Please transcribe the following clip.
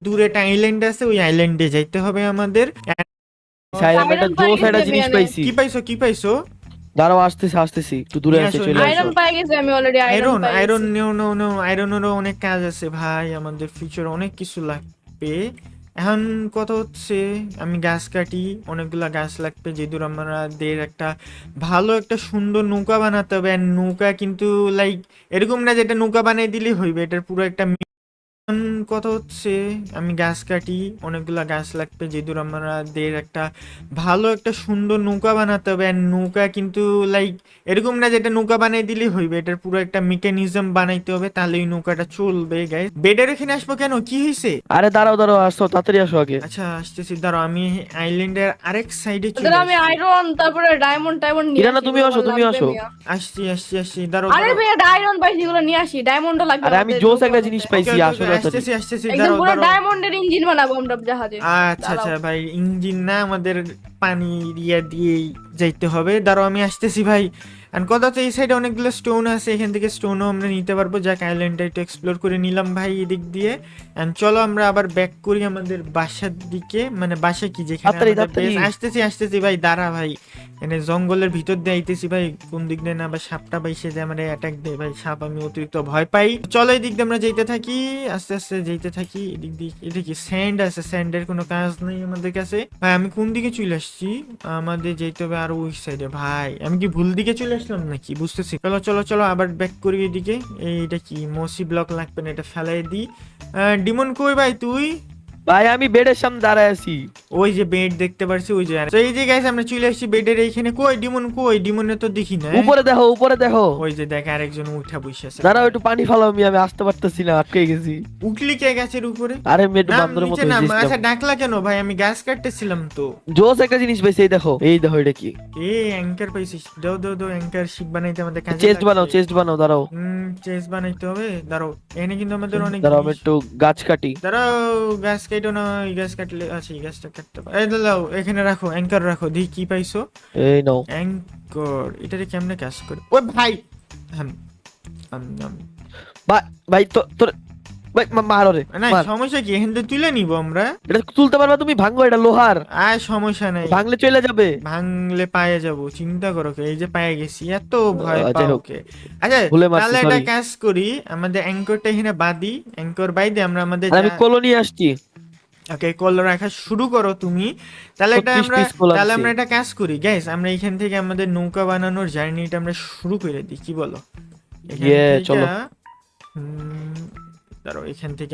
দূরে একটা আইল্যান্ড আছে, ওই আইল্যান্ডে যাইতে হবে আমাদের। সাইড আমরা একটা আয়রন পাই জোস একটা গেছি জিনিস আমি। পাইছি। কি পাইছো? দাঁড়াও, আসতেছি একটু দূরে নিয়ে আছে, আসো, চলে নিয়ে আসো। আসো। আয়রন পাই গেছি আমি অলরেডি, আয়রন পাই আয়রন গেছি। নো আয়রনেরও অনেক কাজ আছে ভাই, আমাদের ফিউচার অনেক কিছু লাগবে। এখন কথা হচ্ছে আমি গাছ কাটি, অনেকগুলা গাছ লাগবে, যেদূর আমাদের একটা ভালো একটা সুন্দর নৌকা বানাতে হবে। আর নৌকা কিন্তু লাইক এরকম না যেটা নৌকা বানিয়ে দিলেই হইবে, এটার পুরো একটা এখন কথা হচ্ছে আমি গাছ কাটি, অনেকগুলা গাছ লাগবে, যেদূর আমাদের একটা ভালো একটা সুন্দর নৌকা বানাতে হবে। আর নৌকা কিন্তু লাইক এরকম না যেটা নৌকা বানিয়ে দিলেই হইবে, এটার পুরো একটা মেকানিজম বানাইতে হবে, তাহলে এই নৌকাটা চলবে। গাইস বেডের এখানে আসবো কেন, কি হয়েছে? আরে দাঁড়াও, আসো তাড়াতাড়ি আসো আগে। আচ্ছা আসতেছি, দাঁড়াও আমি আইল্যান্ডের আরেক সাইডে ওদের চলে আমি আসছি। আয়রন তারপরে ডায়মন্ড নিয়ে ইরানা আসি, তুমি এগুলো আসো, আমার তুমি লাগবে আসো। মিয়া। আসছি, দাঁড়াও আরে দাঁড়াও। ভাইয়া আয়রন পাইছি, এগুলো নিয়ে আসি, ডায়মন্ডও লাগবে আরে আমি আমাদের জোস নৌকা একটা বানাতে। জিনিস ওকে পাইছি, ওকে আসো ওকে, তাড়াতাড়ি। আসতেছি, একদম দাঁড়াও পুরো দাঁড়াও। ডায়মন্ডের ইঞ্জিন বানাবো আমরা জাহাজে। আচ্ছা দাঁড়াও। ভাই, ইঞ্জিন না, আমাদের পানি ইয়া দিয়েই যাইতে হবে। দাঁড়াও আমি আসতেছি ভাই। আর কথা হচ্ছে এই সাইডে অনেকগুলো স্টোন আছে, এখান থেকে স্টোনও আমরা নিতে পারবো। যাক আইল্যান্ডটা একটু এক্সপ্লোর করে নিলাম ভাই এদিক দিয়ে। এন্ড চলো আমরা আবার ব্যাক করি আমাদের বাসার দিকে, মানে বাসা কি যেখানে তাড়াতাড়ি আমাদের তাড়াতাড়ি। base। আসতেছি ভাই, দাঁড়া ভাই। এখানে জঙ্গলের ভিতর দিয়ে আইতেছি ভাই, কোন দিক দিয়ে না আবার সাপটা বাইসে যে আমার অ্যাটাক দেয় ভাই, সাপ আমি অতিরিক্ত ভয় পাই। চলো এই দিক দিয়ে আমরা যেতে থাকি, আস্তে আস্তে যেতে থাকি। এদিক দিয়ে এটা কি স্যান্ড আছে, স্যান্ডের কোনো কাজ নেই আমাদের কাছে ভাই। আমি কোন দিকে চলে আসছি? আমাদের যেতে হবে আরো ওই সাইডে ভাই। আমি কি ভুল দিকে চলে আসলাম নাকি, বুঝতেছি। চলো আবার ব্যাক করি এদিকে। এইটা কি মসি ব্লক লাগবে না, এটা ফেলাই দিই। ডিমন কই ভাই তুই? ভাই আমি বেডের সামনে দাঁড়ায় আছি। ওই যে বেড দেখতে পারছি, ওই যে। তো এই যে গাইস আমরা চলে আসছি বেডের এইখানে। কই ডিমন, কই ডিমনে তো দেখি না। উপরে দেখো। ওই যে দেখ আরেকজন উঠা বসে আছে। দাঁড়াও একটু পানি ফালাও, আমি আসতে পারতেছি না, আটকে গেছি। উঠলি কে গাছের উপরে? আরে আমি একটু নাম বান্দরের নিচে মতো নাম। হয়ে আচ্ছা গেছিলাম। ডাকলা কেন ভাই? আমি গাছ কাটতেছিলাম তো। জোস একটা জিনিস পাইছি, এই দেখো এটা কি। অ্যাঙ্কার পাইছিস? দাও অ্যাঙ্কার শিপ বানাইতে আমাদের কাজে চেস্ট বানাও দাঁড়াও। চেস বানাইতে হবে, দাঁড়াও। এখানে কিন্তু আমাদের অনেক দাঁড়াও আমি জিনিস। একটু গাছ কাটি। দাঁড়াও, গাছ কাটো না, এই গাছ কাটলে আচ্ছা এই গাছটা কাটতে পারে। এই দাঁড়াও, এখানে রাখো, অ্যাঙ্কার রাখো, দেখি কি পাইছো। এই নাও। অ্যাঙ্কর এটারে কেমনে কাজ করে? ও ভাই হাম, হাম। ভাই ভাই তোর ভাই মারো রে, না মার। সমস্যা কি, এখান থেকে তুলে নিব আমরা। এটা তুলতে পারবা তুমি? ভাঙবো, এটা লোহার। আর সমস্যা নাই, ভাঙলে চলে যাবে। ভাঙলে পায়ে যাব, চিন্তা করো কে। এই যে পায়ে গেছি, এত ভয় যাই পাও হোক, কে? আচ্ছা ভুলে মারছি, তাহলে একটা সরি। কাজ করি, আমাদের অ্যাঙ্করটা এখানে বাঁধি। অ্যাঙ্কর বাইদে আমরা আমাদের আমি কলো নিয়ে আসছি। ওকে কল রাখা শুরু করো তুমি। তাহলে এটা 36 আমরা পিস কল তাহলে আনছি। আমরা একটা কাজ করি গাইস, আমরা এখান থেকে আমাদের নৌকা বানানোর জার্নিটা আমরা শুরু করে দিই, কি বলো? এখান থেকে চলো। দাঁড়াও, এখান থেকে